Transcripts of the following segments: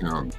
him.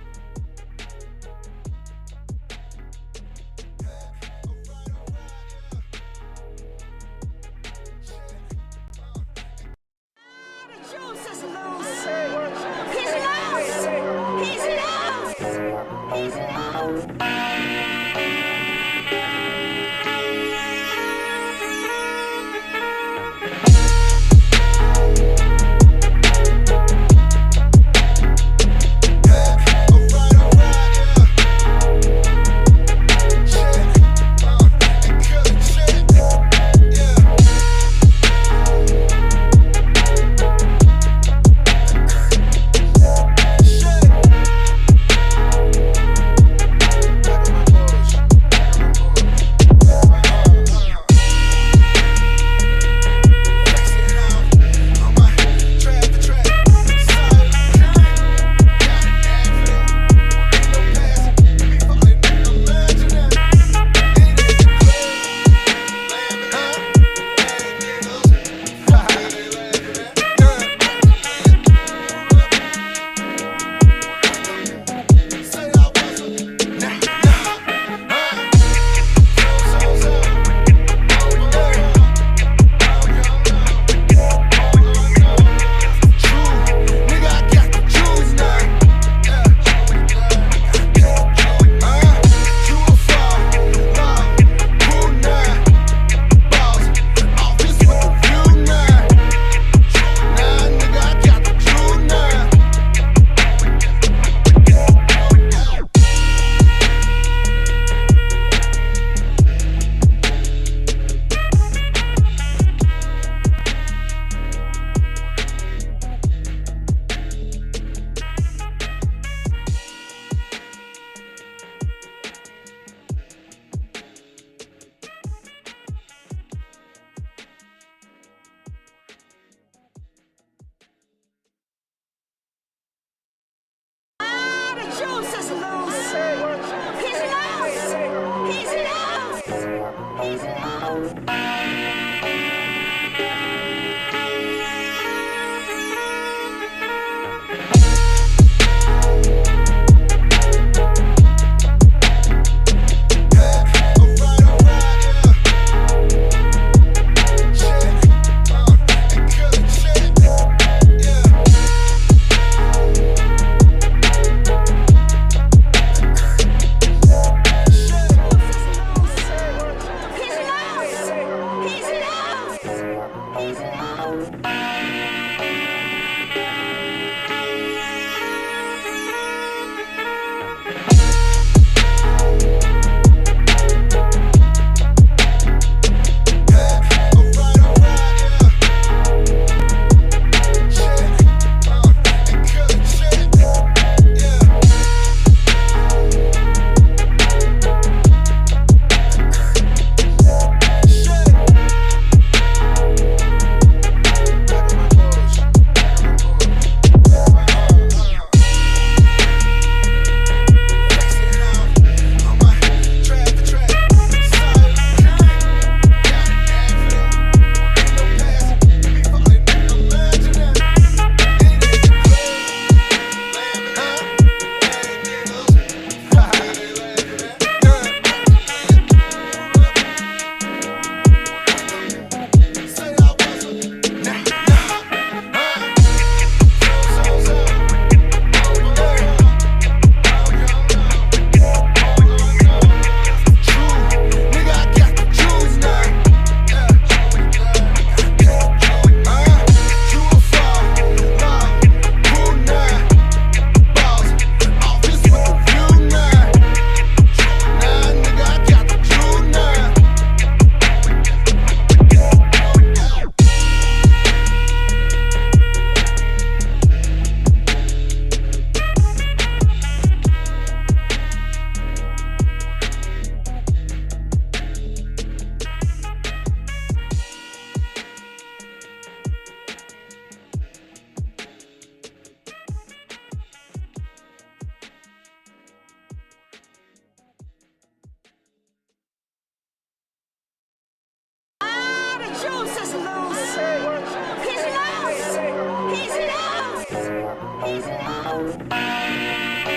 He's lost!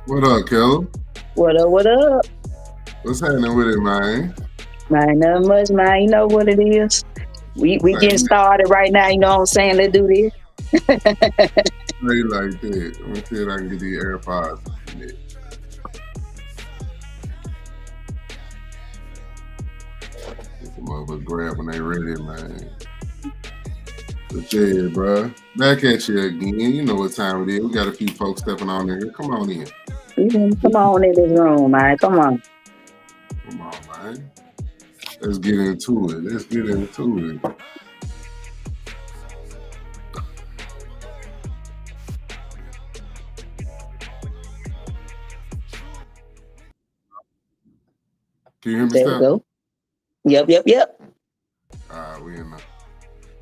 What up, Keller? What up? What up? What's happening with it, man? Man, nothing much, man. You know what it is. We getting Same started right now. You know what I'm saying? Let's do this. way like that. Let me see if I can get these AirPods. Get them over grab when they ready, man. But yeah, bro. Back at you again. You know what time it is. We got a few folks stepping on here. Come on in. Come on in this room, man. Come on. Come on, man. Let's get into it. Let's get into it. Can you hear me, There we Steph? go. Yep. Alright, we in the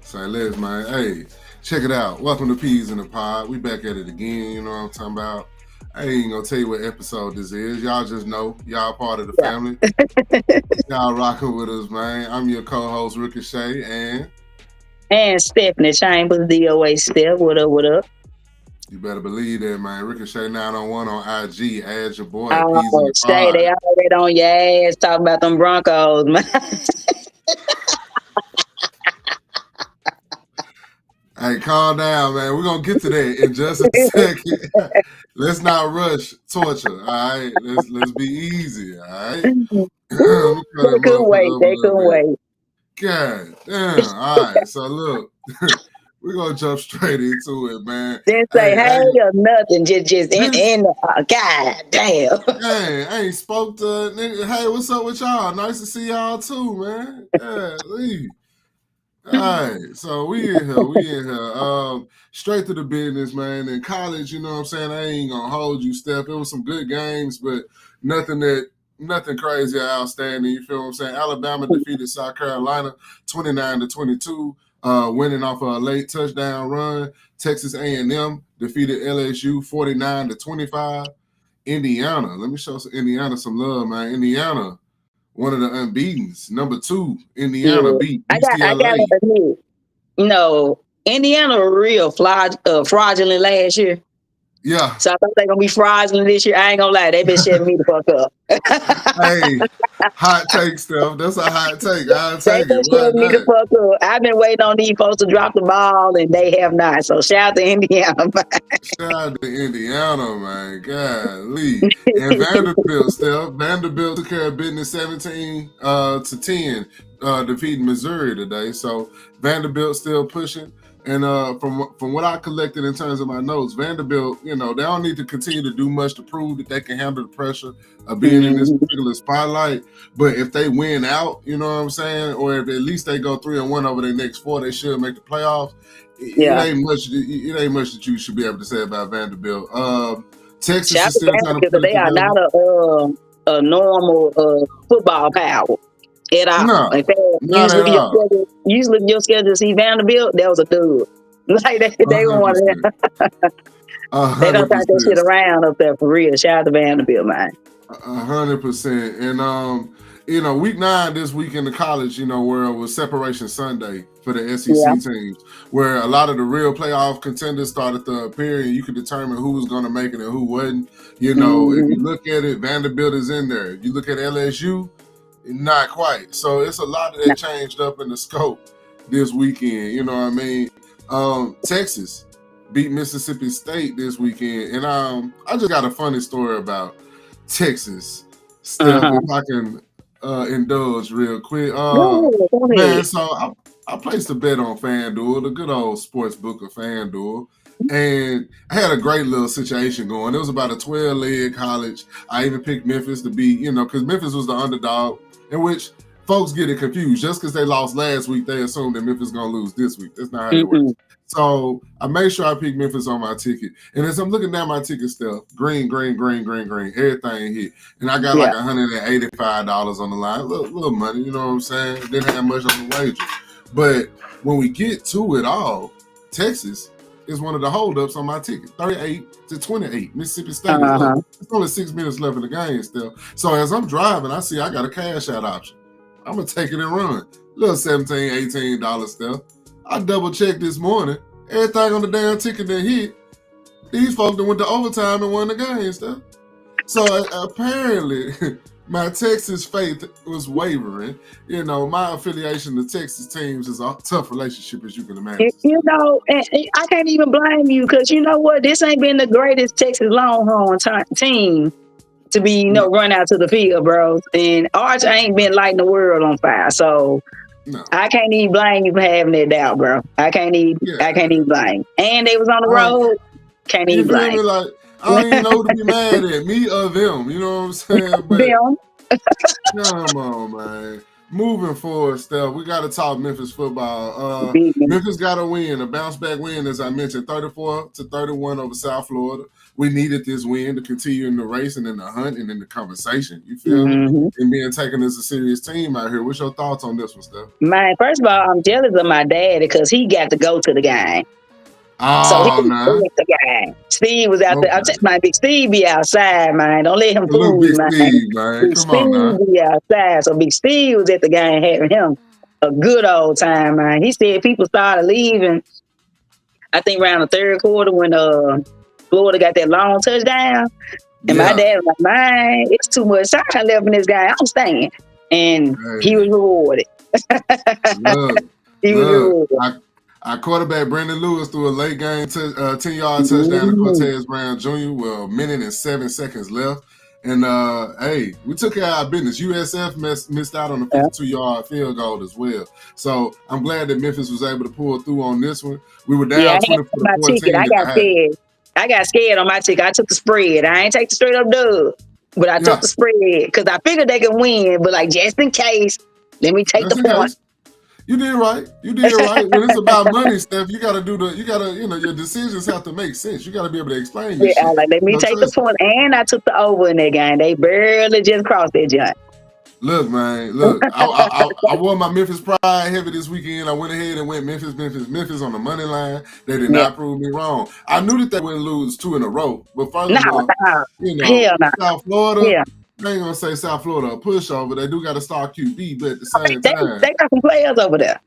St. Les, man. Hey, check it out. Welcome to Peas in the Pod. We back at it again. You know what I'm talking about? I ain't gonna tell you what episode this is. Y'all just know. Y'all part of the Yeah. family. Y'all rocking with us, man. I'm your co-host, Ricochet, and And Stephanie Chambers, DOA Steph. What up? What up? you better believe that, man. Ricochet 901 on IG. Add your boy at Peas in Oh, the Shay, Pod. they already on your ass talking about them Broncos, man. Hey, calm down, man. We're gonna get to that in just a second. Let's not rush torture. All right. Let's be easy. All right. Let me cut that They couldn't motherfucker wait. up a They little couldn't bit. wait. God damn. All right. So look, we're gonna jump straight into it, man. Didn't say Hey, hey or nothing. Just this in God damn. hey, I ain't spoke to nigga. Hey, what's up with y'all? Nice to see y'all too, man. Yeah, leave. All right, so we in here. Straight to the business, man. In college, you know what I'm saying? I ain't gonna hold you, Steph. It was some good games, but nothing crazy or outstanding. You feel what I'm saying? Alabama defeated South Carolina 29-22, winning off a late touchdown run. Texas A&M defeated LSU 49-25. Indiana, let me show Indiana some love, man. Indiana, one of the unbeatens. Number 2, Yeah. Indiana beat I gotta UCLA. admit, Indiana were real fraudulent last year. Yeah. So I think they're gonna be fraudulent this year. I ain't gonna lie, they been shutting me the fuck up. Hey, hot take, Steph. That's a hot take. I'll They take been it. What shutting me the that? fuck up. I've been waiting on these folks to drop the ball and they have not. So shout out to Indiana. Shout out to Indiana, man. Golly. And Vanderbilt, Steph. Vanderbilt took care of business 17-10, defeating Missouri today. So Vanderbilt still pushing. And from what I collected in terms of my notes, Vanderbilt, they don't need to continue to do much to prove that they can handle the pressure of being in this particular spotlight. But if they win out, you know what I'm saying, or if at least they go 3-1 over their next 4, they should make the playoffs. Yeah. It ain't much. It ain't much that you should be able to say about Vanderbilt. Texas Shout out is to still trying to Vanderbilt, put 'cause it they are together. not a normal football power at all. No, In fact, not at all. usually your schedule to see Vanderbilt, that was a dub. Like they were one of 100%. them. They don't turn that shit 100%. around up there for real. Shout out to Vanderbilt, man. 100%. And week 9 this week in the college, world was Separation Sunday for the Yeah. SEC teams, where a lot of the real playoff contenders started to appear, and you could determine who was going to make it and who wasn't. If you look at it, Vanderbilt is in there. If you look at LSU, not quite. So it's a lot of that changed up in the scope this weekend. You know what I mean? Texas beat Mississippi State this weekend, and I just got a funny story about Texas. Steph, if I can indulge real quick. Go Man, ahead. so I placed a bet on FanDuel, the good old sports book of FanDuel. And I had a great little situation going. It was about a 12-leg college. I even picked Memphis to be, because Memphis was the underdog, in which folks get it confused. Just because they lost last week, they assume that Memphis is going to lose this week. That's not how it works. So I made sure I picked Memphis on my ticket. And as I'm looking down my ticket stuff, green, everything hit. And I got like $185 on the line. Little money, you know what I'm saying? Didn't have much on the wager. But when we get to it all, Texas is one of the holdups on my ticket. 38-28. Mississippi State is up. It's only 6 minutes left in the game still. So as I'm driving, I see I got a cash out option. I'm going to take it and run. Little $17, $18 stuff. I double checked this morning. Everything on the damn ticket that hit. These folks that went to overtime and won the game stuff. So apparently, my Texas faith was wavering. You know, my affiliation to Texas teams is a tough relationship, as you can imagine. You know, and I can't even blame you because you know what? This ain't been the greatest Texas Longhorn team to be, run out to the field, bro. And Arch ain't been lighting the world on fire. So No. I can't even blame you for having that doubt, bro. I can't even blame. And they was on the road. Can't even blame. Me? Like, I don't even know who to be mad at, me or them. You know what I'm saying? But them. come on, man. Moving forward, Steph, we got to talk Memphis football. Memphis got a win, a bounce back win, as I mentioned, 34-31 over South Florida. We needed this win to continue in the race and in the hunt and in the conversation. You feel me? And being taken as a serious team out here. What's your thoughts on this one, Steph? Man, first of all, I'm jealous of my dad because he got to go to the game. Oh, so he was at the game. Steve was out there. I'm telling my Big Steve be outside, man. Don't let him fool you, man. Steve, man. Big Steve be outside. So Big Steve was at the game having him a good old time, man. He said people started leaving, I think around the third quarter when Florida got that long touchdown. And my dad was like, man, it's too much time left in this guy. I'm staying. And he was rewarded. He was rewarded. Our quarterback, Brandon Lewis, threw a late game 10-yard touchdown to Cortez Brown Jr. with a minute and 7 seconds left. And, hey, we took care of our business. USF missed out on a 52-yard field goal as well. So I'm glad that Memphis was able to pull through on this one. We were down 24-14. I got scared on my ticket. I took the spread. I ain't take the straight up dub, but I took the spread because I figured they could win. But like just in case, let me take the point. You did right. You did right. When it's about money, Steph, you gotta your decisions have to make sense. You gotta be able to explain your shit. Like let me take the point. And I took the over in that game. They barely just crossed that jump. Look, man, I wore my Memphis pride heavy this weekend. I went ahead and went Memphis on the money line. They did not prove me wrong. I knew that they wouldn't lose 2 in a row. But first of all, South Florida, I ain't gonna say South Florida a pushover. They do got a star QB, but at the same time, they got some players over there.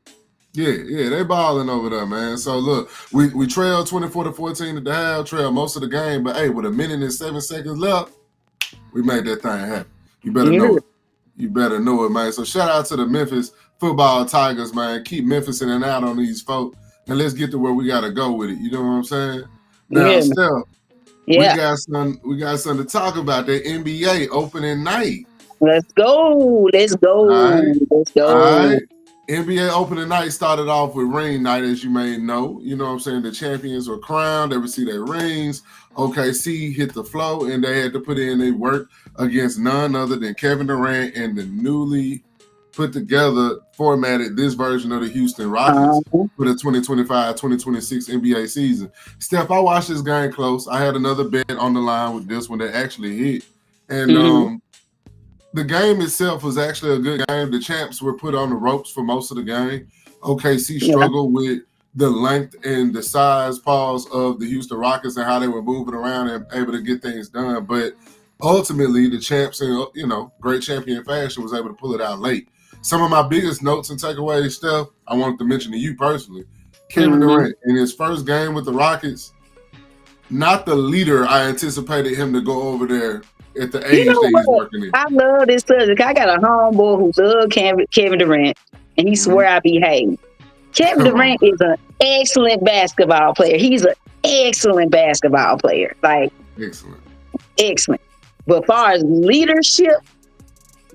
Yeah, they balling over there, man. So look, we trailed 24-14 at the half, trailed most of the game, but hey, with a minute and 7 seconds left, we made that thing happen. You better know it. You better know it, man. So shout out to the Memphis football Tigers, man. Keep Memphis in and out on these folks, and let's get to where we gotta go with it. You know what I'm saying? Now, Steph, we got something to talk about. The NBA opening night. Let's go. All right. NBA opening night started off with ring night, as you may know. You know what I'm saying? The champions were crowned. They received their rings. OKC hit the flow, and they had to put in their work against none other than Kevin Durant and the newly put together, formatted this version of the Houston Rockets for the 2025-2026 NBA season. Steph, I watched this game close. I had another bet on the line with this one that actually hit. And the game itself was actually a good game. The champs were put on the ropes for most of the game. OKC struggled with the length and the size pause of the Houston Rockets and how they were moving around and able to get things done. But ultimately, the champs in great champion fashion was able to pull it out late. Some of my biggest notes and takeaways, Steph, I wanted to mention to you personally. Kevin Durant, in his first game with the Rockets, not the leader I anticipated him to go over there at the age that he's working in. I love this subject. I got a homeboy who loves Kevin Durant, and he swear I behave. Kevin Durant is an excellent basketball player. He's an excellent basketball player. Like, excellent. But as far as leadership,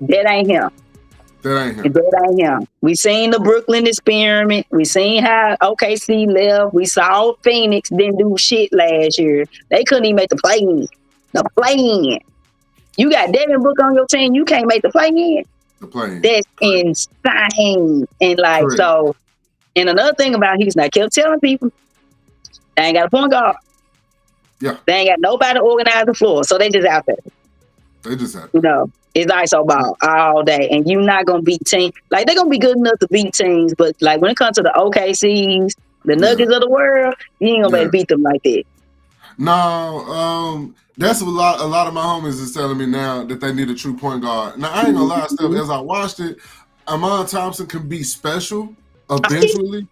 that ain't him. That ain't him. We seen the Brooklyn experiment. We seen how OKC left. We saw Phoenix didn't do shit last year. They couldn't even make the play-in. You got Devin Booker on your team. You can't make the play-in. That's insane. And so, and another thing about Houston, I kept telling people, they ain't got a point guard. Yeah. They ain't got nobody to organize the floor. So they just out there. It's ISO ball all day. And you're not going to beat teams. Like, they're going to be good enough to beat teams. But, like, when it comes to the OKCs, the Nuggets of the world, you ain't going to be able to beat them like that. No, that's what a lot of my homies is telling me now, that they need a true point guard. Now, I ain't going to lie, Steph, as I watched it, Amon Thompson can be special eventually.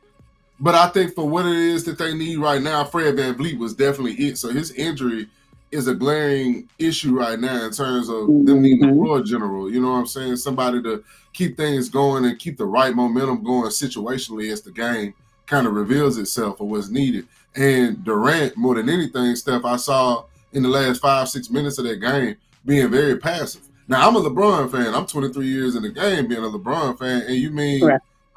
But I think for what it is that they need right now, Fred VanVleet was definitely it. So his injury is a glaring issue right now in terms of them needing a floor general. You know what I'm saying? Somebody to keep things going and keep the right momentum going situationally as the game kind of reveals itself or what's needed. And Durant, more than anything, Steph, I saw in the last 5-6 minutes of that game being very passive. Now, I'm a LeBron fan. I'm 23 years in the game being a LeBron fan. And you mean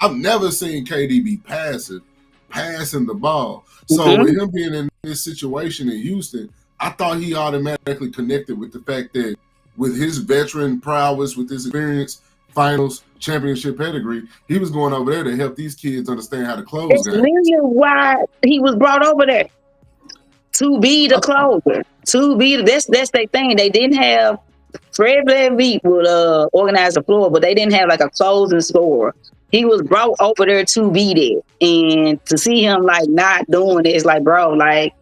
I've never seen KD be passive, passing the ball. So with him being in this situation in Houston, I thought he automatically connected with the fact that with his veteran prowess, with his experience, finals, championship pedigree, he was going over there to help these kids understand how to close games. It's literally why he was brought over there, to be the closer. That's their thing. They didn't have Fred VanVleet would organize the floor, but they didn't have like a closing scorer. He was brought over there to be there, and to see him like not doing it, it's like, bro, like,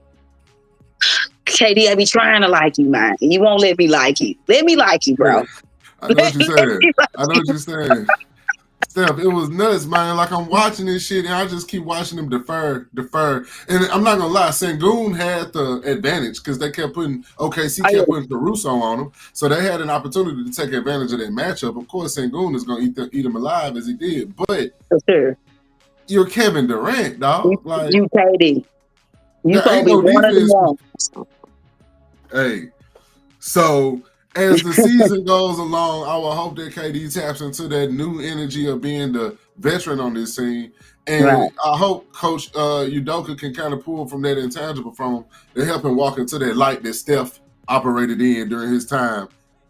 KD, I be trying to like you, man. You won't let me like you. Let me like you, bro. I know what you're saying. I know what you're saying. Steph, it was nuts, man. Like, I'm watching this shit, and I just keep watching them defer. And I'm not going to lie, Sengun had the advantage because they kept putting, OKC kept putting Caruso on them. So they had an opportunity to take advantage of that matchup. Of course, Sengun is going to eat them alive as he did. But you're Kevin Durant, dog. You KD. You supposed to be one of the ones. Hey, so as the season goes along, I will hope that KD taps into that new energy of being the veteran on this scene. And I hope Coach Udoka can kind of pull from that intangible from him to help him walk into that light that Steph operated in during his time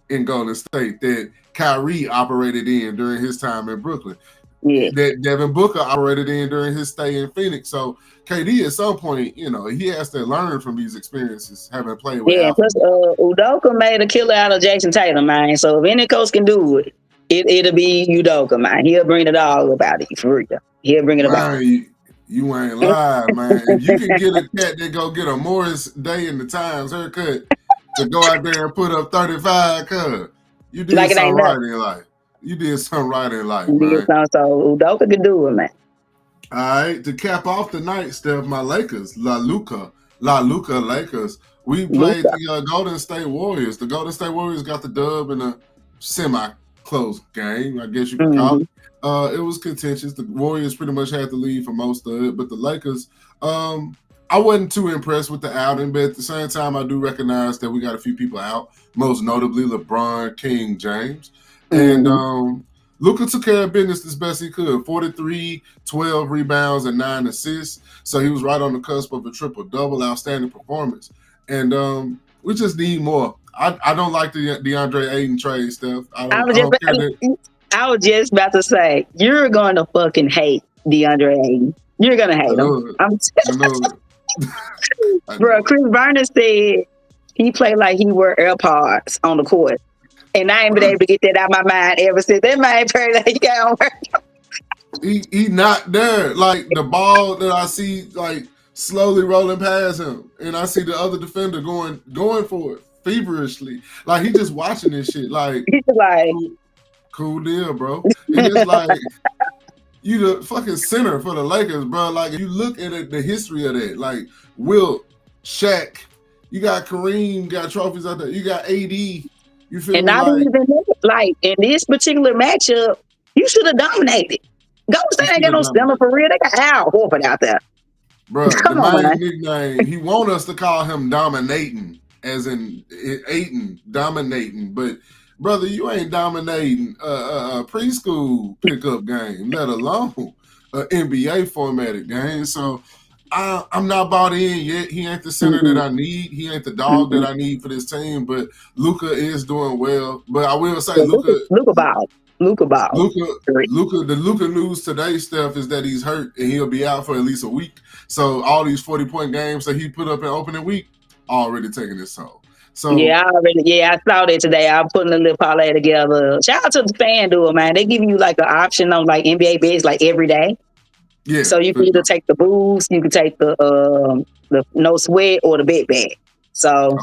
in Golden State, that Kyrie operated in during his time in Brooklyn, that Devin Booker operated in during his stay in Phoenix. So KD at some point, you know, he has to learn from these experiences, having played with plus Udoka made a killer out of Jason Tatum, man. So if any coach can do it, it'll be Udoka, man. He'll bring it all about it, for real. He'll bring it about. You ain't lying, man. If you can get a cat that go get a Morris Day in the Times haircut to go out there and put up 35, cuz you did like something right in life. You did something right in life, man. So Udoka can do it, man. All right, to cap off the night, Steph, my Lakers, La Luca Lakers. We played the Golden State Warriors. The Golden State Warriors got the dub in a semi-close game, I guess you could call it. It was contentious. The Warriors pretty much had the lead for most of it, but the Lakers, I wasn't too impressed with the outing, but at the same time, I do recognize that we got a few people out, most notably LeBron, King James. And Luka took care of business as best he could. 43, 12 rebounds, and 9 assists. So he was right on the cusp of a triple-double, outstanding performance. And we just need more. I don't like the DeAndre Ayton trade, Steph. I was just about to say, you're going to fucking hate DeAndre Ayton. You're going to hate him. Bro, Chris Vernon said he played like he wore AirPods on the court. And I ain't been able to get that out of my mind ever since. That man played like he got on work. He not there. Like, the ball that I see, like, slowly rolling past him. And I see the other defender going for it feverishly. Like, he just watching this shit. Like, he's like, cool deal, bro. And it's like, you the fucking center for the Lakers, bro. Like, if you look at it, the history of that, like, Wilt, Shaq, you got Kareem, got trophies out there. You got AD. You feel and not even like in this particular matchup, you should have dominated. Golden State ain't got no center for real. They got Al Horford out there. Bro, the Miami nickname, he want us to call him dominating, as in Ayton dominating. But, brother, you ain't dominating a preschool pickup game, let alone an NBA formatted game. So I'm not bought in yet. He ain't the center that I need. He ain't the dog that I need for this team. But Luka is doing well. But I will say, Luka ball. The Luka news today, Steph, is that he's hurt and he'll be out for at least a week. So all these 40-point games that he put up in opening week already taking his toll. So I saw that today. I'm putting a little parlay together. Shout out to the FanDuel, man. They give you like an option on like NBA bets like every day. Yeah. So you can either take the boost, you can take the no sweat or the bet back. So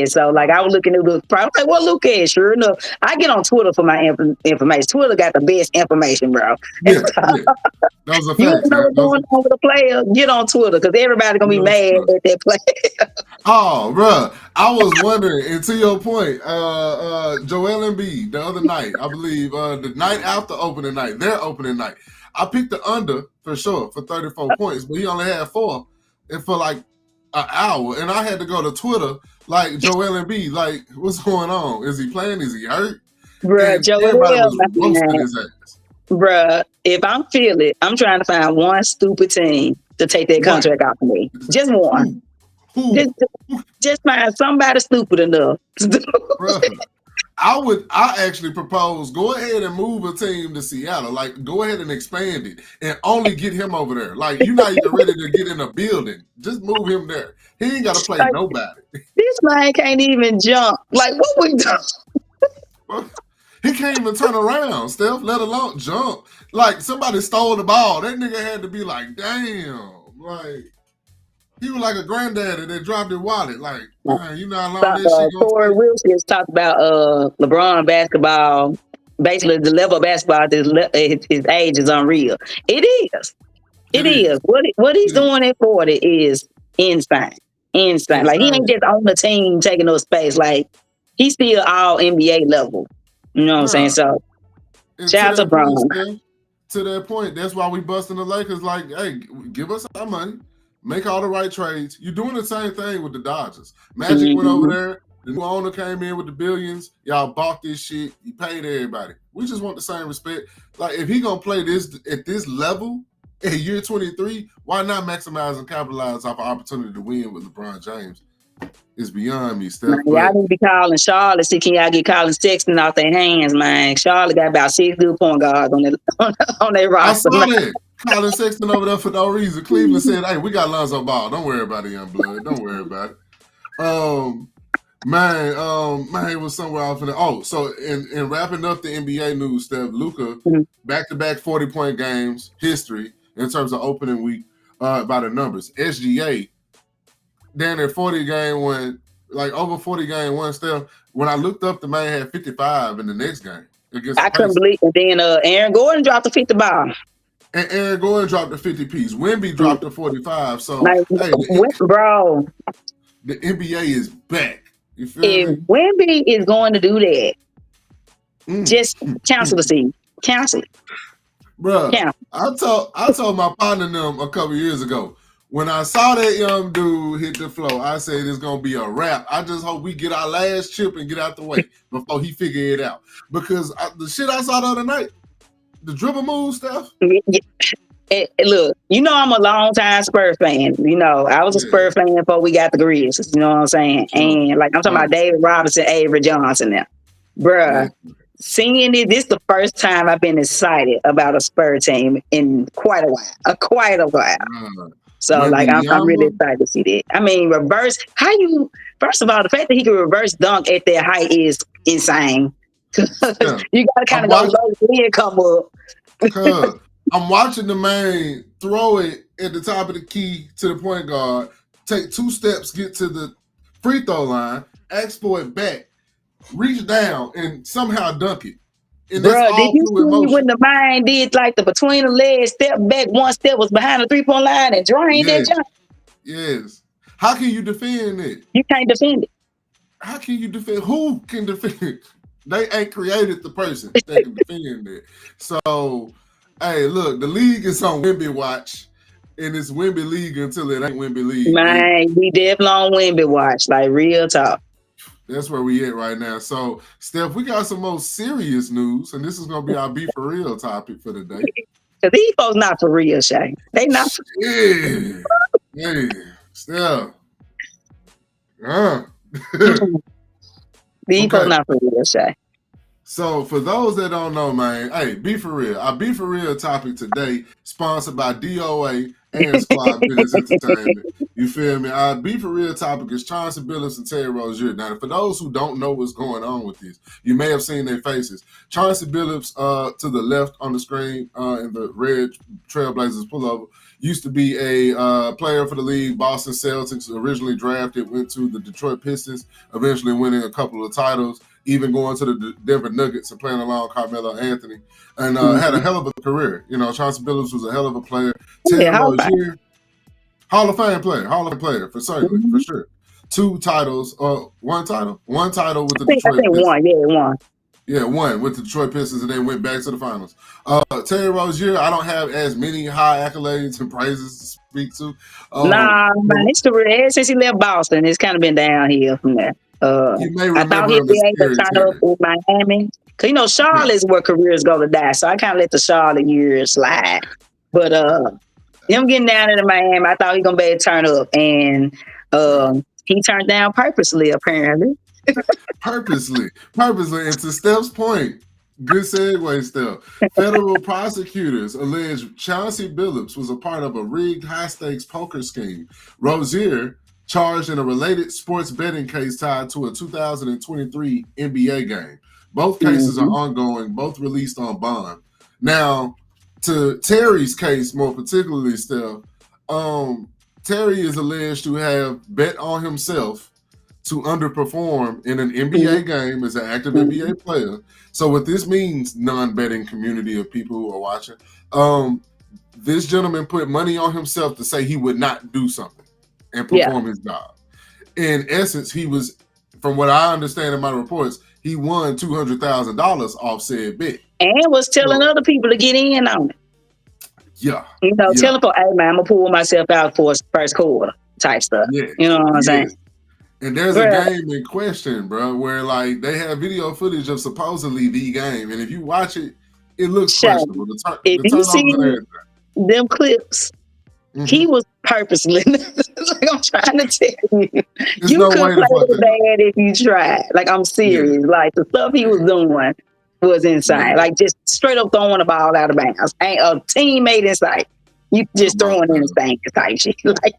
so like I was looking at the product, like, what Luke is? Sure enough, I get on Twitter for my information. Twitter got the best information, bro. Yeah, that was a fact. You know what's going on with the player? Get on Twitter because everybody's gonna be mad at that player. Oh, bro, I was wondering, and to your point, Joel Embiid the other night, I believe, the night after opening night, their opening night, I picked the under for sure for 34 points, but he only had 4, and for like an hour, and I had to go to Twitter, like Joel Embiid, like what's going on? Is he playing? Is he hurt? Bruh, And everybody Joel, was roasting his ass. bruh, if I'm feeling it, I'm trying to find one stupid team to take that One. contract off of me. Just one. Who? Just find somebody stupid enough. Bruh, I actually propose go ahead and move a team to Seattle. Like, go ahead and expand it and only get him over there. Like, you're not even ready to get in a building. Just move him there. He ain't got to play Like, nobody. This man can't even jump. Like, what we do? He can't even turn around, Steph, let alone jump. Like, somebody stole the ball. That nigga had to be like, damn. Like, he was like a granddaddy that dropped his wallet. Like, man, you know how long this shit gonna Corey take? Wilson has talked about LeBron basketball. Basically, the level of basketball at his age is unreal. It is. It is. What he's doing at 40 is insane. Insane. Like, he ain't just on the team taking up space. Like, he's still all NBA level. You know what I'm saying? So, shout out to Bron. To that point, that's why we busting the Lakers. Like, hey, give us our money, make all the right trades. You're doing the same thing with the Dodgers. Magic went over there. The new owner came in with the billions. Y'all bought this shit. You paid everybody. We just want the same respect. Like, if he gonna play this at this level in year 23, why not maximize and capitalize off an opportunity to win with LeBron James? It's beyond me, Steph. Y'all need to be calling Charlotte. See, can y'all get Colin Sexton off their hands, man? Charlotte got about 6 good point guards on their roster. I saw that. Colin Sexton over there for no reason. Cleveland said, hey, we got Lonzo Ball. Don't worry about it, young blood. Don't worry about it. Man, it was somewhere off in the. Oh, so in wrapping up the NBA news, Steph, Luka, back-to-back 40-point games, history in terms of opening week by the numbers. SGA, down there 40 game win, like over 40 game win, Steph. When I looked up, the man had 55 in the next game. I couldn't believe it. Then Aaron Gordon dropped the 50 ball. And Aaron Gordon dropped the 50 piece. Wemby dropped the 45. So, like, hey, bro, the NBA is back. You feel me? Wemby is going to do that, just cancel the season. Cancel it. Bro, I told my partner them a couple years ago, when I saw that young dude hit the floor, I said it's going to be a wrap. I just hope we get our last chip and get out the way before he figure it out. Because the shit I saw the other night, the dribble move stuff. Look, you know I'm a long-time Spurs fan. You know, I was a Spurs fan before we got the Grizz. You know what I'm saying? And, like, I'm talking about David Robinson, Avery Johnson now. Bruh, seeing it, this is the first time I've been excited about a Spurs team in quite a while. So, like, I'm really excited to see that. I mean, first of all, the fact that he can reverse dunk at that height is insane. You got to kind of go low and come up. I'm watching the man throw it at the top of the key to the point guard, take 2 steps, get to the free throw line, ask for it back, reach down, and somehow dunk it. Bro, did you see when the man did like the between the legs, step back, 1 step was behind the 3-point line and drained that jump? Yes. How can you defend it? You can't defend it. How can you defend? Who can defend it? They ain't created the person that can defend it. So, hey, look, the league is on Wemby watch, and it's Wemby league until it ain't Wemby league. Man, we definitely on Wemby watch, like real talk. That's where we at right now. So, Steph, we got some more serious news, and this is going to be our Be For Real topic for the day. Because these folks not for real, Shay. They not for real. Hey, Steph. These folks not for real, Shay. So, for those that don't know, man, hey, Be For Real. Our Be For Real topic today, sponsored by DOA and Squad Business Entertainment. You feel me? Our Be For Real topic is Chauncey Billups and Terry Rozier. Now, for those who don't know what's going on with this, you may have seen their faces. Chauncey Billups, to the left on the screen in the red Trailblazers pullover, used to be a player for the league, Boston Celtics, originally drafted, went to the Detroit Pistons, eventually winning a couple of titles, even going to the Denver Nuggets and playing along Carmelo Anthony, and had a hell of a career. You know, Chauncey Billups was a hell of a player. Terry Rozier, Hall of Fame player, for certainly, for sure. 2 titles, one title with the I Detroit think Pistons. one. Yeah, one. Yeah, one with the Detroit Pistons, and then went back to the finals. Terry Rozier, I don't have as many high accolades and praises to speak to. Nah, man, But his career ever since he left Boston, it's kind of been downhill from there. you may I thought remember he'd him be as able to Scary turn up Terry. with Miami. Cause Yeah, Charlotte's where careers go to die. So I kind of let the Charlotte years slide. But him getting down into Miami, I thought he gonna be able to turn up, and right. he turned down purposely, apparently. Purposely. And to Steph's point, good segue, Steph. Federal prosecutors allege Chauncey Billups was a part of a rigged high-stakes poker scheme. Rozier charged in a related sports betting case tied to a 2023 NBA game. Both cases are Mm-hmm. ongoing, both released on bond. Now, to Terry's case more particularly, Steph, Terry is alleged to have bet on himself to underperform in an NBA game as an active Mm-hmm. NBA player. So what this means, non-betting community of people who are watching, this gentleman put money on himself to say he would not do something and Yeah, perform his job. In essence, he was, from what I understand in my reports, he won $200,000 off said bet. and was telling So, other people to get in on it. yeah, Telling people, "Hey man, I'm gonna pull myself out for first quarter," type stuff. yes, You know what I'm saying? yes. And there's a Bro, game in question, bro, where like they have video footage of supposedly the game, and if you watch it, it looks Shay, questionable. if The you turnovers see and everything. them clips, he was purposely. Like I'm trying to tell you, There's you no could way play to fuck it it up. bad if you tried. Like I'm Yeah, serious. Like the stuff he was yeah, doing was insane. yeah. Like just straight up throwing the ball out of bounds. Ain't a teammate in sight. You just Come on, throwing in the man. thing type shit. Like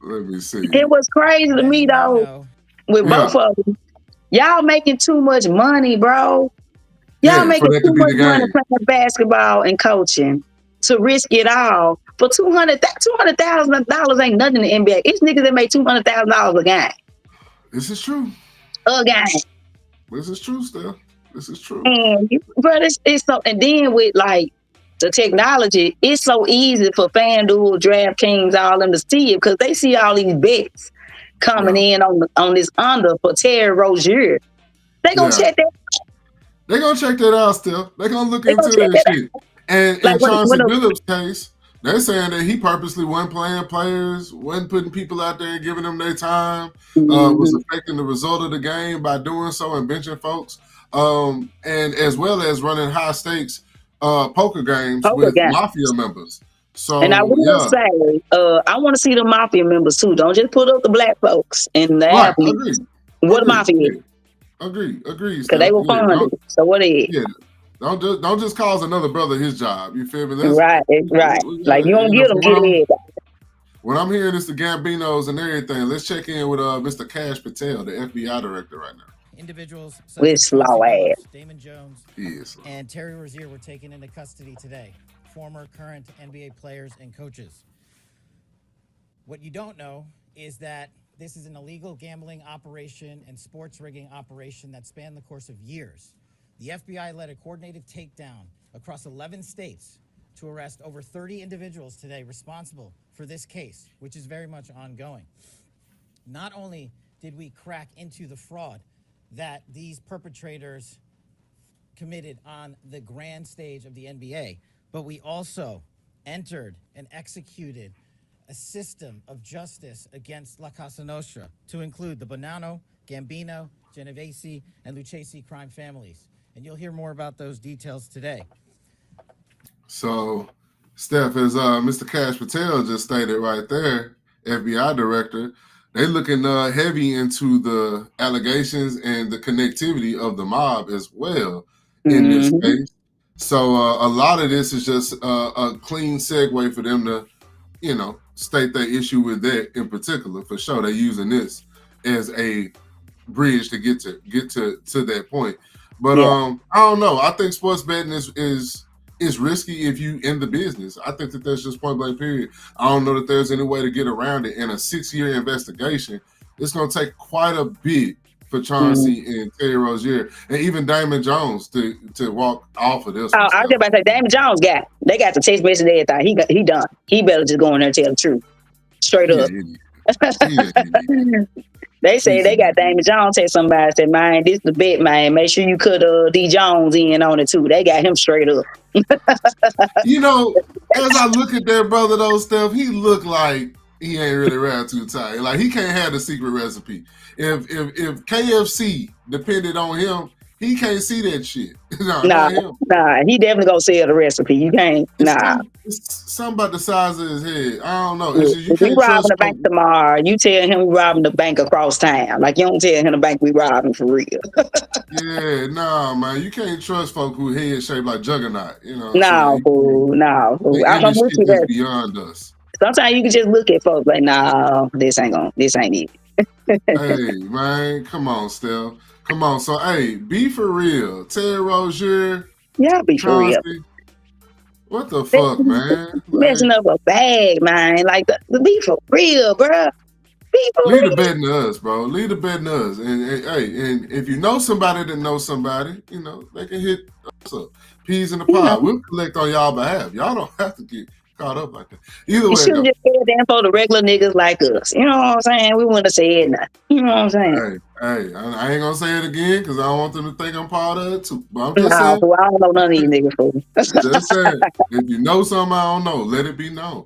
Let me see. it was crazy to And as me you may though. know, With both Yeah, of them, y'all making too much money, bro. Y'all yeah, for making that too to be much the money game. playing basketball and coaching to risk it all for $200,000 ain't nothing in the NBA. It's niggas that make $200,000 a game, This is true. a game. This is true, Steph. This is true. And but it's so. And then with like the technology, it's so easy for FanDuel, DraftKings, all them to see it because they see all these bets coming Yeah, in on this under for Terry Rozier. They gonna yeah. check that. They're gonna check that out, Steph. They're gonna look They gonna into check that that out. shit. And Like in Chauncey when a Billups' case, they're saying that he purposely wasn't playing players, wasn't putting people out there and giving them their time, was Mhm. affecting the result of the game by doing so and benching folks, and as well as running high stakes poker games poker with game. mafia members. And I So will yeah, say, I want to see the mafia members too. Don't just put up the black folks and the right. athletes. What the mafia is, Yeah, agree, because they Steph. were Yeah, funded. So what is? yeah. Don't just cause another brother his job. You feel me? Right, right. Like you don't get them, From get it. what I'm hearing is the Gambinos and everything. Let's check in with Mr. Cash Patel, the FBI director, right now. individuals such With as Chauncey slow ass. Billups, Damon Jones, Yes. and Terry Rozier were taken into custody today. Former, current NBA players and coaches. What you don't know is that this is an illegal gambling operation and sports rigging operation that spanned the course of years. The FBI led a coordinated takedown across 11 states to arrest over 30 individuals today responsible for this case, which is very much ongoing. Not only did we crack into the fraud that these perpetrators committed on the grand stage of the NBA, but we also entered and executed a system of justice against La Casa Nostra to include the Bonanno, Gambino, Genovese, and Lucchese crime families. And you'll hear more about those details today. So, Steph, as Mr. Cash Patel just stated right there, FBI director, they looking heavy into the allegations and the connectivity of the mob as well in this Mhm. case. So a lot of this is just a clean segue for them to, state their issue with that in particular. For sure, they're using this as a bridge to get to that point. But Yeah. I don't know. I think sports betting is risky if you in the business. I think that that's just point blank period. I don't know that there's any way to get around it. In a 6-year investigation, it's going to take quite a bit for Chauncey and Terry Rozier and even Damon Jones to walk off of this Oh, one. I was just about to say, Damon Jones they got the text message and everything. He done. He better just go in there and tell the truth. Straight Yeah, up. Yeah, They say he's they got Damon Jones. Tell somebody, said, man, this the bet, man. Make sure you cut D Jones in on it too. They got him straight up. You know, as I look at that brother though, Steph, he look like he ain't really around too tight. Like he can't have the secret recipe. If KFC depended on him, he can't see that shit. No, Nah, not him. he definitely gonna sell the recipe. You can't. It's something about the size of his head. I don't know. Yeah. It's just you If we can't robbing trust the bank folks. tomorrow, you tell him we robbing the bank across town. Like you don't tell him the bank we robbing for real. Yeah, nah, man. You can't trust folk who head shaped like Juggernaut. You know what I'm No, saying? fool, no. Fool. They I don't know this what shit you is got. beyond us. Sometimes you can just look at folks like, nah, this ain't it. Hey, man, come on, Steph. Come on. So, hey, be for real. Terry Rozier, Yeah, be for real. Chauncey, what the fuck, man? Messing Like, up a bag, man. Like be for real, bro. Be for leave the real. betting to us, bro. Leave the betting to us. And hey, and if you know somebody that knows somebody, you know, they can hit us up. Peas in the pod. We'll collect on y'all behalf. Y'all don't have to get caught up like that. Either You way, should though. just said that for the regular niggas like us. You know what I'm saying? We wouldn't have said nothing. You know what I'm saying? Hey, I ain't gonna say it again because I don't want them to think I'm part of it too. But I'm just No, saying. fool, I don't know none of these niggas, fool. Just saying. If you know something I don't know, let it be known.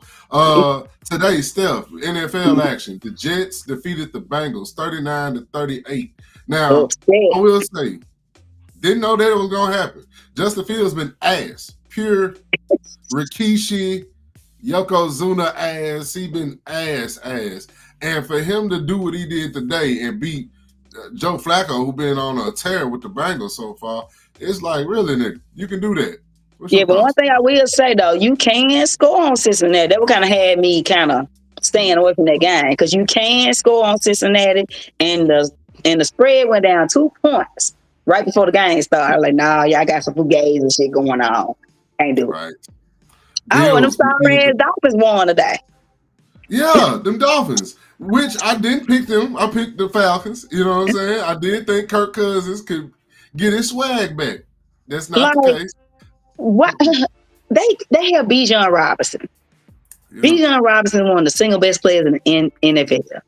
Today, Steph, NFL action. The Jets defeated the Bengals 39-38. Now, Upset. I will say, didn't know that it was gonna happen. Justin Fields been ass. Pure Rikishi, Yokozuna ass. He been ass. And for him to do what he did today and beat Joe Flacco, who been on a tear with the Bengals so far, it's like, really, nigga, you can do that. Yeah, but one thing I will say though, you can score on Cincinnati. That would kind of had me kind of staying away from that game because you can score on Cincinnati, and the spread went down 2 points right before the game started. Like, nah, y'all got some fugazi and shit going on. Can't do it. Right. Oh, and them sorry ass Dolphins won today. Yeah, them Dolphins, which I didn't pick them. I picked the Falcons. You know what I'm saying? I did think Kirk Cousins could get his swag back. That's not the case. What? They have Bijan Robinson. Yeah. Bijan Robinson, one of the single best players in NFL.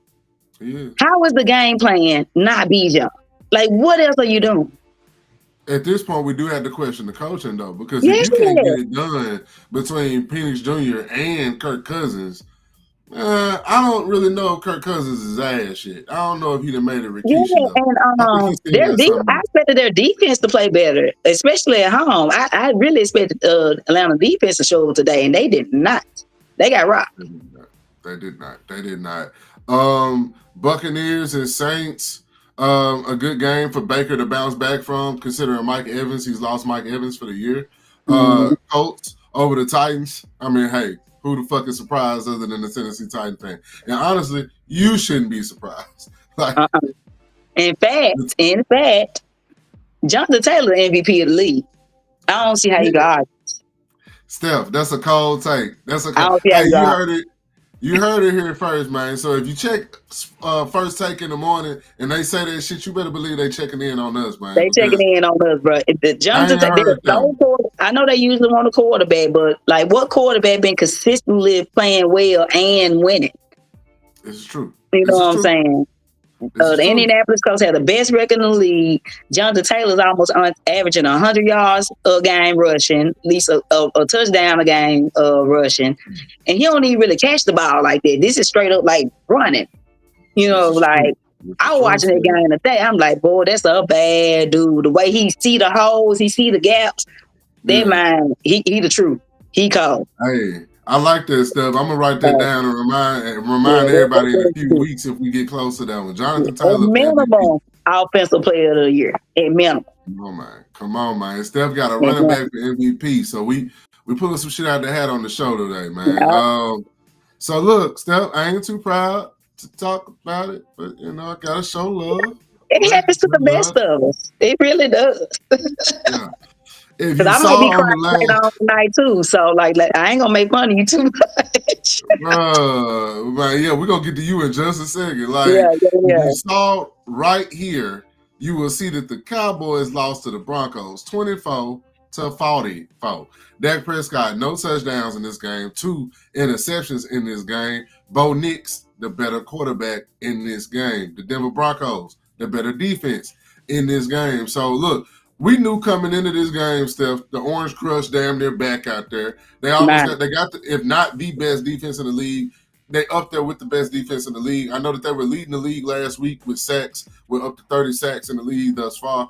Yeah. How is the game plan not Bijan? Like, what else are you doing? At this point, we do have to question the coaching, though, because if you can't get it done between Penix Jr. and Kirk Cousins, I don't really know if Kirk Cousins is ass yet. I don't know if he'd have made it Rikishi. Yeah, and I expected their defense to play better, especially at home. I really expected Atlanta defense to show up today, and they did not. They got rocked. They did not. Buccaneers and Saints. A good game for Baker to bounce back from, considering Mike Evans. He's lost Mike Evans for the year. Colts over the Titans. I mean, hey, who the fuck is surprised other than the Tennessee Titan fan? And honestly, you shouldn't be surprised. Like, in fact, Jonathan Taylor MVP of the league. I don't see how you got. Steph, that's a cold take. Hey, you heard it. You heard it here first, man. So if you check First Take in the morning and they say that shit, you better believe they checking in on us, man. They checking in on us, bro. I know they usually want a quarterback, but like, what quarterback been consistently playing well and winning? It's true. You know what I'm saying? The Indianapolis Colts have the best record in the league. Jonathan Taylor's almost averaging 100 yards a game rushing, at least a touchdown a game rushing. And he don't even really catch the ball like that. This is straight up like running. You know, like, I was watching that game today. I'm like, boy, that's a bad dude. The way he see the holes, he see the gaps. That man, he the truth. He cold. Hey, I like that stuff. I'm gonna write that down and remind everybody in a few weeks if we get close to that one. Jonathan Taylor, minimum offensive player of the year. At minimum. Come on, man. Steph got a running back for MVP. So we pulling some shit out the hat on the show today, man. So look, Steph, I ain't too proud to talk about it, but you know, I gotta show love. It happens to the best of us. It really does. Yeah. Because I might be crying on tonight too, so like I ain't gonna make fun of you too much. Yeah, we're gonna get to you in just a second. Like, if you saw right here, you will see that the Cowboys lost to the Broncos 24-17. to 44. Dak Prescott, no touchdowns in this game, 2 interceptions in this game. Bo Nix, the better quarterback in this game. The Denver Broncos, the better defense in this game. So look, we knew coming into this game, Steph, the Orange Crush damn near back out there. They almost got if not the best defense in the league, they up there with the best defense in the league. I know that they were leading the league last week with sacks. We're up to 30 sacks in the league thus far.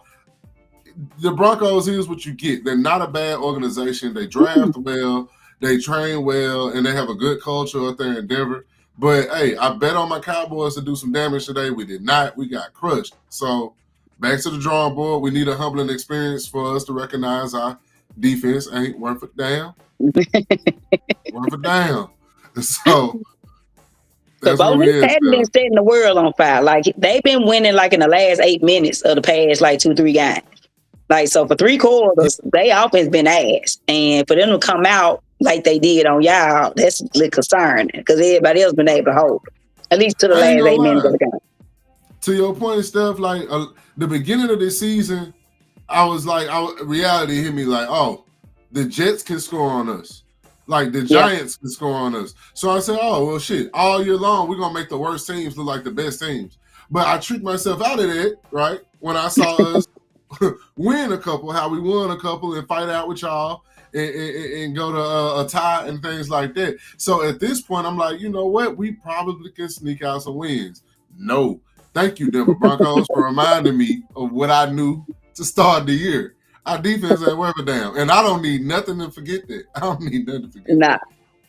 The Broncos, here's what you get. They're not a bad organization. They draft well, they train well, and they have a good culture up there in Denver. But, hey, I bet on my Cowboys to do some damage today. We did not. We got crushed. So, back to the drawing board. We need a humbling experience for us to recognize our defense ain't worth a damn. Worth a damn. So, that's Bo Nix hadn't been setting the world on fire. Like, they've been winning, like, in the last 8 minutes of the past, like, 2-3 games. Like, so for 3 quarters, they offense been ass. And for them to come out like they did on y'all, that's a little concerning because everybody else been able to hold it, at least to the last 8 minutes of the game. To your point, Steph, like the beginning of this season, I was like, reality hit me like, oh, the Jets can score on us. Like the Giants can score on us. So I said, oh, well, shit, all year long, we're going to make the worst teams look like the best teams. But I tricked myself out of that, right, when I saw us win a couple, how we won a couple and fight out with y'all and go to a tie and things like that. So at this point, I'm like, you know what? We probably can sneak out some wins. No. Thank you, Denver Broncos, for reminding me of what I knew to start the year. Our defense ain't worth a damn. And I don't need nothing to forget that. I don't need nothing to forget that.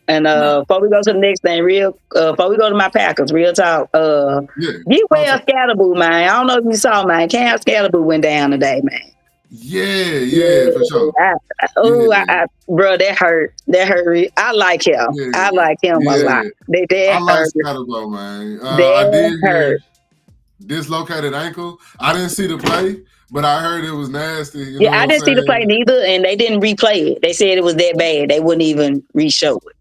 And before we go to the next thing, before we go to my Packers, real talk. Get well Scatterboo, man. I don't know if you saw, man. Cam Scatterboo went down today, man. Yeah, for sure. Bro, that hurt. That hurt. I like him. I like him a lot. I like Scatterboo, man. I did hear dislocated ankle. I didn't see the play, but I heard it was nasty. I didn't see the play neither, and they didn't replay it. They said it was that bad. They wouldn't even re-show it.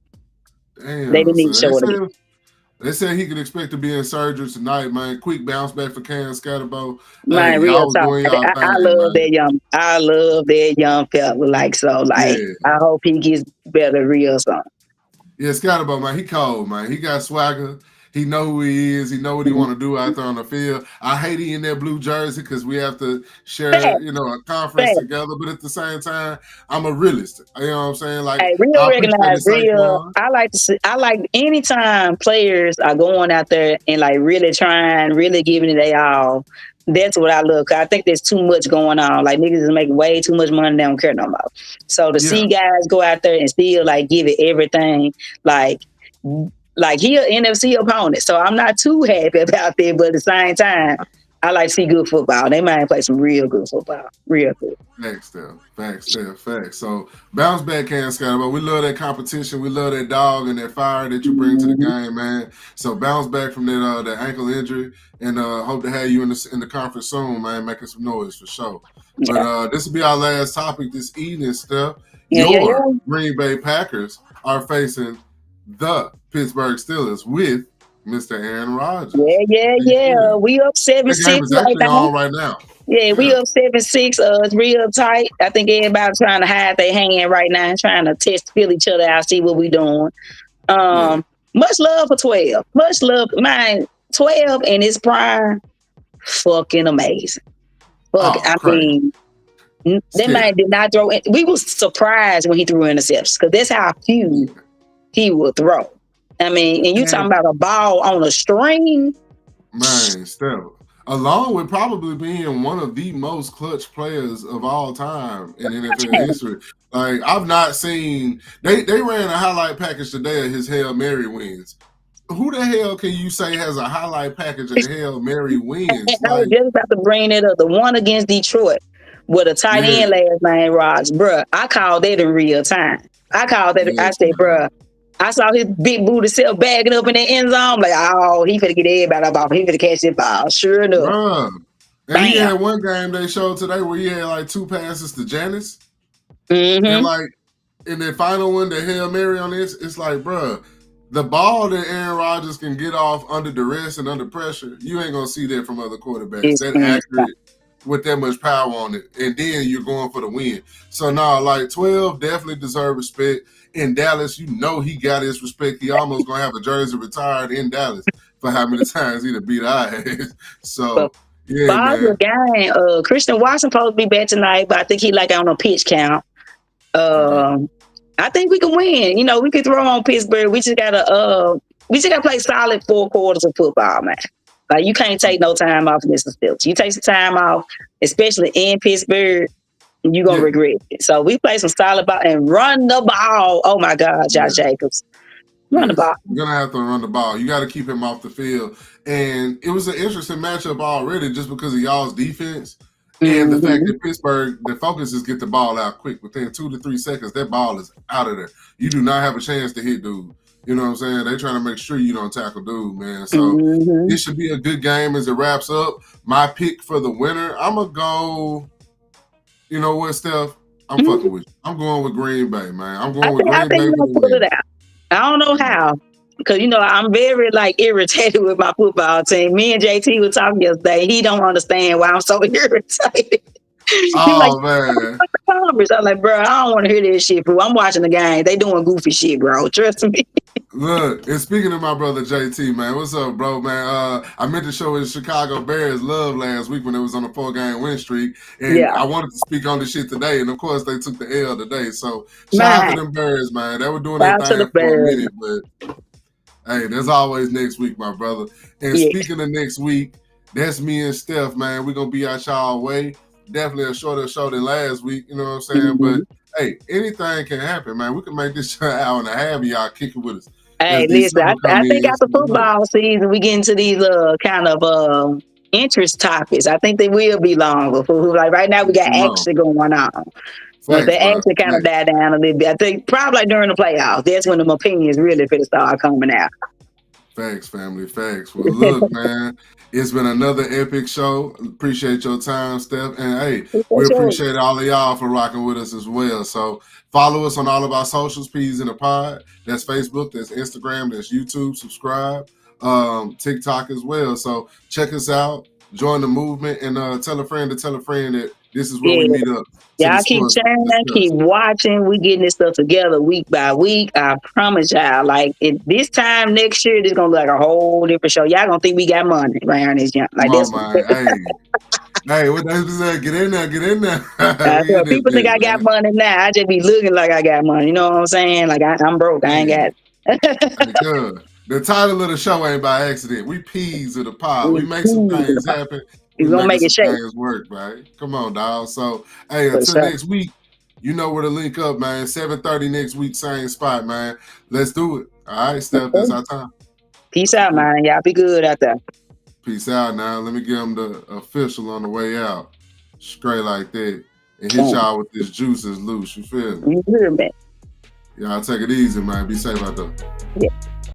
Damn, they didn't even show it again. They said he could expect to be in surgery tonight, man. Quick bounce back for Cam Scatterboo. Man, real talk. I love that young. I love that young fella. I hope he gets better real soon. Yeah, Scatterboo, man, he cold, man. He got swagger. He know who he is. He know what he want to do out there on the field. I hate he in that blue jersey because we have to share, a conference together. But at the same time, I'm a realist. You know what I'm saying? Like, real recognize real. I like anytime players are going out there and like really trying, really giving it their all. That's what I look. I think there's too much going on. Like niggas is making way too much money. They don't care no more. So to see guys go out there and still like give it everything, like he an NFC opponent, so I'm not too happy about that. But at the same time, I like to see good football. They might play some real good football, real good. Facts. So bounce back, Cam Scatterboo. We love that competition. We love that dog and that fire that you bring to the game, man. So bounce back from that ankle injury, and hope to have you in the conference soon, man. Making some noise for sure. But this will be our last topic this evening, Steph. Your Green Bay Packers are facing the Pittsburgh Steelers with Mr. Aaron Rodgers. Yeah. We up 7-6 right now. Yeah, we up 7-6. It's real tight. I think everybody's trying to hide their hand right now, trying to feel each other out, see what we doing. Much love for 12. Much love. Man, 12 in his prime, fucking amazing. Mean, that man did not throw in. We was surprised when he threw interceptions because that's how few he would throw. I mean, and you talking about a ball on a string. Man, still. Along with probably being one of the most clutch players of all time in NFL history. Like, I've not seen... They ran a highlight package today of his Hail Mary wins. Who the hell can you say has a highlight package of Hail Mary wins? I was just about to bring it up. The one against Detroit with a tight end last name, Rodgers. Bruh, I called that in real time. I said, bruh, I saw his big booty self bagging up in the end zone. I'm like, oh, he finna get everybody up off. He finna catch that ball. Sure enough. Bruh. And he had one game they showed today where he had like 2 passes to Janice. Mm-hmm. And like in the final one, the Hail Mary on this, it's like, bruh, the ball that Aaron Rodgers can get off under duress and under pressure, you ain't gonna see that from other quarterbacks. That accurate with that much power on it, and then you're going for the win. So now, like 12 definitely deserve respect. In Dallas, you know he got his respect. He almost gonna have a jersey retired in Dallas for how many times he beat our ass. So yeah, man. Game. Christian Watson supposed to be back tonight, but I think he like on a pitch count. I think we can win. You know, we could throw on Pittsburgh. We just gotta play solid 4 quarters of football, man. Like you can't take no time off in this facility. You take some time off, especially in Pittsburgh, you're gonna regret it. So we play some solid ball and run the ball. Oh my God, Josh Jacobs. Run the ball. You're gonna have to run the ball. You got to keep him off the field. And it was an interesting matchup already just because of y'all's defense. And the fact that Pittsburgh, the focus is get the ball out quick. Within 2 to 3 seconds, that ball is out of there. You do not have a chance to hit dude. You know what I'm saying? They're trying to make sure you don't tackle dude, man. So it should be a good game as it wraps up. My pick for the winner, I'm going to go, you know what, Steph? I'm fucking with you. I'm going with Green Bay, man. I'm going with Green Bay. Pull it out. I don't know how. Because, you know, I'm very, irritated with my football team. Me and JT were talking yesterday. He don't understand why I'm so irritated. Oh, man. I'm like, bro, I don't want to hear this shit, bro. I'm watching the game. They doing goofy shit, bro. Trust me. Look, and speaking of my brother JT, man, what's up, bro, man? I meant to show his Chicago Bears love last week when it was on a 4-game win streak, and I wanted to speak on this shit today, and of course they took the L today. So shout out to them Bears, man. They were doing their thing for a minute, but hey, there's always next week, my brother. And speaking of next week, that's me and Steph, man. We're gonna be out y'all way. Definitely a shorter show than last week, you know what I'm saying? But hey, anything can happen, man. We can make this an hour and a half, y'all kicking with us. Hey, listen, I think after football season, we get into these kind of interest topics. I think they will be longer. Like right now, we got action going on. But the action kind of died down a little bit. I think probably during the playoffs, that's when the opinions really finna start coming out. Facts, family, facts. Well, look, man, it's been another epic show. Appreciate your time, Steph. And hey, we appreciate all of y'all for rocking with us as well. So follow us on all of our socials, Peas in the Pod. That's Facebook, that's Instagram, that's YouTube. Subscribe. TikTok as well. So check us out, join the movement, and tell a friend that this is where we meet up. Y'all keep sharing, keep watching. We getting this stuff together week by week. I promise y'all, this time next year, this gonna be like a whole different show. Y'all gonna think we got money around this jump. Like this. Hey, what they say? Get in there. People think I got money now. I just be looking like I got money. You know what I'm saying? Like I'm broke. I ain't got it. The title of the show ain't by accident. We Peas of the Pod. We make some things happen. We're gonna make it shake. Things work, right? Come on, dog. So, hey, until next week, you know where to link up, man. 7:30 next week, same spot, man. Let's do it. All right, Steph, that's our time. Peace out, man. Y'all be good out there. Peace out now. Let me give them the official on the way out. Straight like that. And hit y'all with this juice is loose. You feel me? You hear me? Y'all take it easy, man. Be safe out there. Yeah.